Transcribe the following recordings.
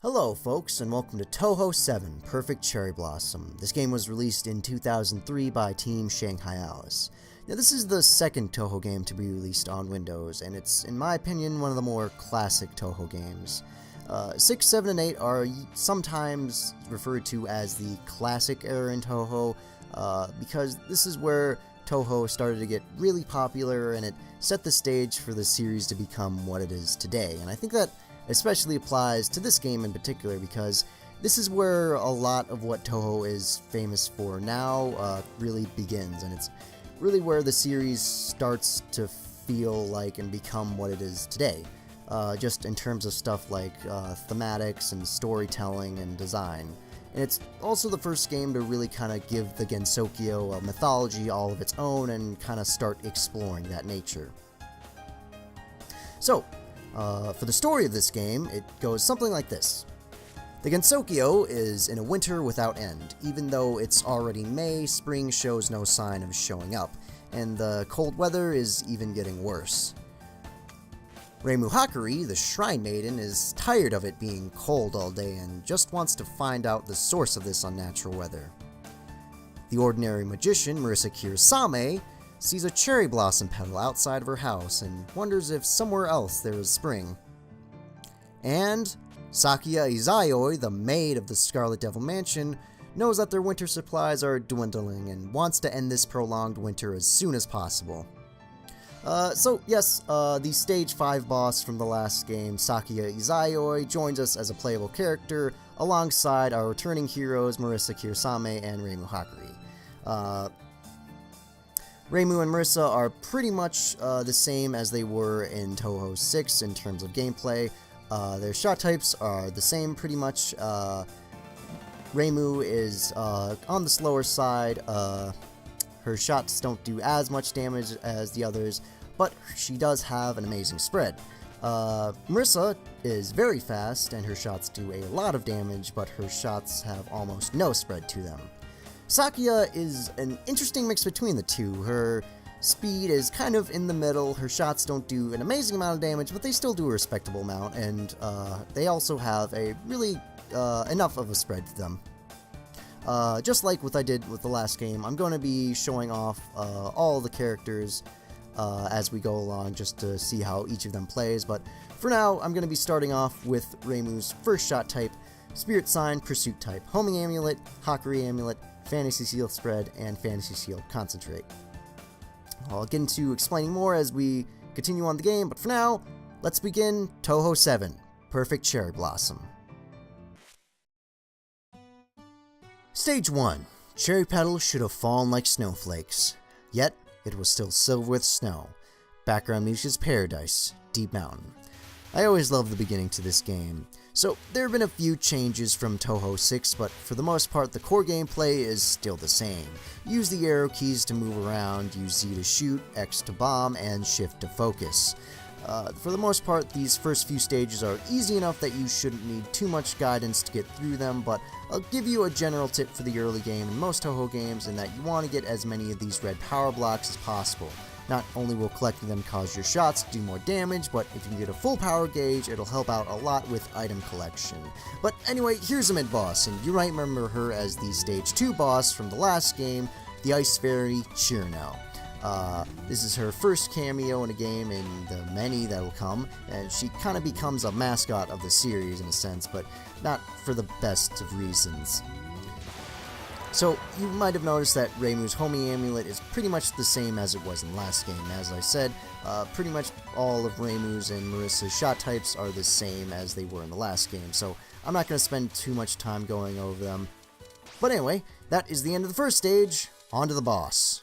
Hello folks, and welcome to Touhou 7, Perfect Cherry Blossom. This game was released in 2003 by Team Shanghai Alice. Now this is the second Touhou game to be released on Windows, and it's, in my opinion, one of the more classic Touhou games. 6, 7, and 8 are sometimes referred to as the classic era in Touhou, because this is where Touhou started to get really popular, and it set the stage for the series to become what it is today. And I think that especially applies to this game in particular, because this is where a lot of what Touhou is famous for now really begins, and it's really where the series starts to feel like and become what it is today, just in terms of stuff like thematics and storytelling and design. And it's also the first game to really kind of give the Gensokyo a mythology all of its own and kind of start exploring that nature. So, for the story of this game, it goes something like this. The Gensokyo is in a winter without end. Even though it's already May, spring shows no sign of showing up, and the cold weather is even getting worse. Reimu Hakari, the Shrine Maiden, is tired of it being cold all day and just wants to find out the source of this unnatural weather. The ordinary magician, Marisa Kirasame, sees a cherry blossom petal outside of her house and wonders if somewhere else there is spring. And Sakuya Izayoi, the maid of the Scarlet Devil Mansion, knows that their winter supplies are dwindling and wants to end this prolonged winter as soon as possible. The Stage 5 boss from the last game, Sakuya Izayoi, joins us as a playable character alongside our returning heroes Marisa Kirasame and Reimu Hakari. Reimu and Marisa are pretty much the same as they were in Touhou 6 in terms of gameplay. Their shot types are the same pretty much. Reimu is on the slower side. Her shots don't do as much damage as the others, but she does have an amazing spread. Marisa is very fast, and her shots do a lot of damage, but her shots have almost no spread to them. Sakuya is an interesting mix between the two. Her speed is kind of in the middle, her shots don't do an amazing amount of damage, but they still do a respectable amount, and they also have a really enough of a spread to them. Just like what I did with the last game, I'm going to be showing off all the characters as we go along, just to see how each of them plays, but for now, I'm going to be starting off with Reimu's first shot type, Spirit Sign, Pursuit type, Homing Amulet, Hakari Amulet, Fantasy Seal Spread, and Fantasy Seal Concentrate. I'll get into explaining more as we continue on the game, but for now, let's begin Touhou 7, Perfect Cherry Blossom. Stage 1. Cherry petals should have fallen like snowflakes, yet it was still silver with snow. Background music is Paradise, Deep Mountain. I always love the beginning to this game. So, there have been a few changes from Touhou 6, but for the most part, the core gameplay is still the same. Use the arrow keys to move around, use Z to shoot, X to bomb, and Shift to focus. For the most part, these first few stages are easy enough that you shouldn't need too much guidance to get through them, but I'll give you a general tip for the early game in most Touhou games, in that you want to get as many of these red power blocks as possible. Not only will collecting them cause your shots to do more damage, but if you get a full power gauge, it'll help out a lot with item collection. But anyway, here's a mid-boss, and you might remember her as the Stage 2 boss from the last game, the Ice Fairy Chirno. This is her first cameo in a game in the many that will come, and she kind of becomes a mascot of the series in a sense, but not for the best of reasons. So, you might have noticed that Reimu's Homing Amulet is pretty much the same as it was in the last game. As I said, pretty much all of Reimu's and Marisa's shot types are the same as they were in the last game, so I'm not going to spend too much time going over them. But anyway, that is the end of the first stage. On to the boss.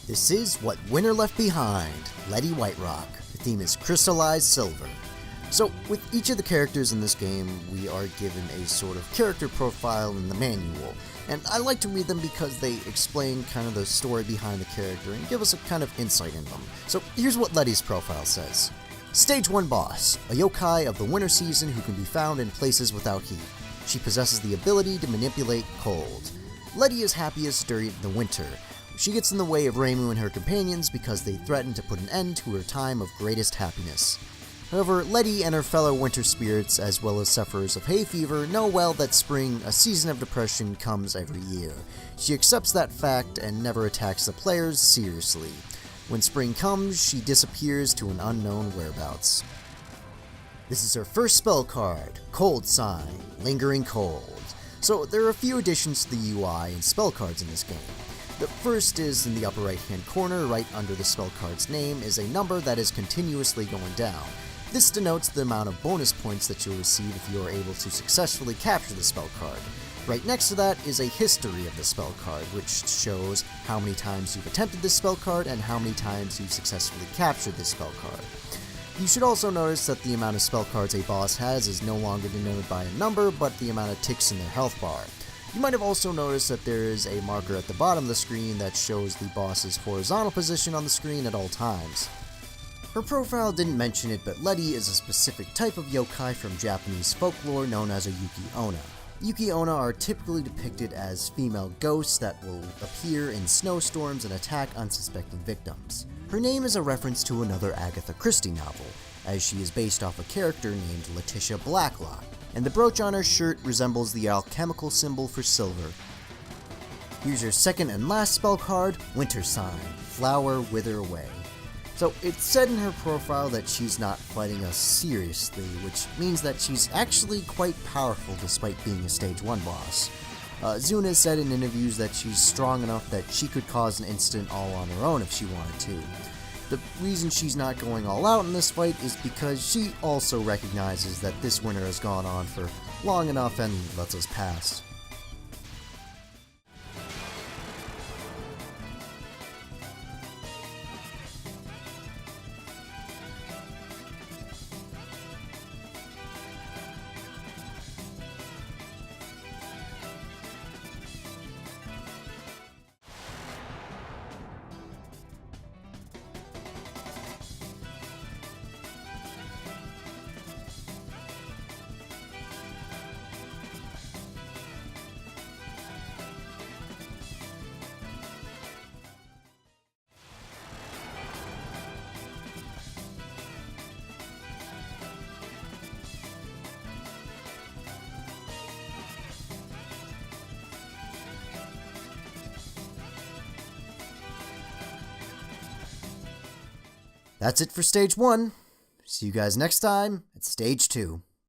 This is What Winter Left Behind, Letty Whiterock. The theme is Crystallized Silver. So, with each of the characters in this game, we are given a sort of character profile in the manual, and I like to read them because they explain kind of the story behind the character and give us a kind of insight in them. So, here's what Letty's profile says. Stage 1 Boss, a yokai of the winter season who can be found in places without heat. She possesses the ability to manipulate cold. Letty is happiest during the winter. She gets in the way of Reimu and her companions because they threaten to put an end to her time of greatest happiness. However, Letty and her fellow winter spirits, as well as sufferers of hay fever, know well that spring, a season of depression, comes every year. She accepts that fact and never attacks the players seriously. When spring comes, she disappears to an unknown whereabouts. This is her first spell card, Cold Sign, Lingering Cold. So there are a few additions to the UI and spell cards in this game. The first is in the upper right hand corner, right under the spell card's name, is a number that is continuously going down. This denotes the amount of bonus points that you'll receive if you are able to successfully capture the spell card. Right next to that is a history of the spell card, which shows how many times you've attempted this spell card and how many times you've successfully captured this spell card. You should also notice that the amount of spell cards a boss has is no longer denoted by a number, but the amount of ticks in their health bar. You might have also noticed that there is a marker at the bottom of the screen that shows the boss's horizontal position on the screen at all times. Her profile didn't mention it, but Letty is a specific type of yokai from Japanese folklore known as a Yuki-onna. Yuki-onna are typically depicted as female ghosts that will appear in snowstorms and attack unsuspecting victims. Her name is a reference to another Agatha Christie novel, as she is based off a character named Letitia Blacklock, and the brooch on her shirt resembles the alchemical symbol for silver. Here's your second and last spell card, Winter Sign, Flower Wither Away. So it's said in her profile that she's not fighting us seriously, which means that she's actually quite powerful despite being a stage 1 boss. Zuna said in interviews that she's strong enough that she could cause an incident all on her own if she wanted to. The reason she's not going all out in this fight is because she also recognizes that this winter has gone on for long enough and lets us pass. That's it for Stage 1. See you guys next time at Stage 2.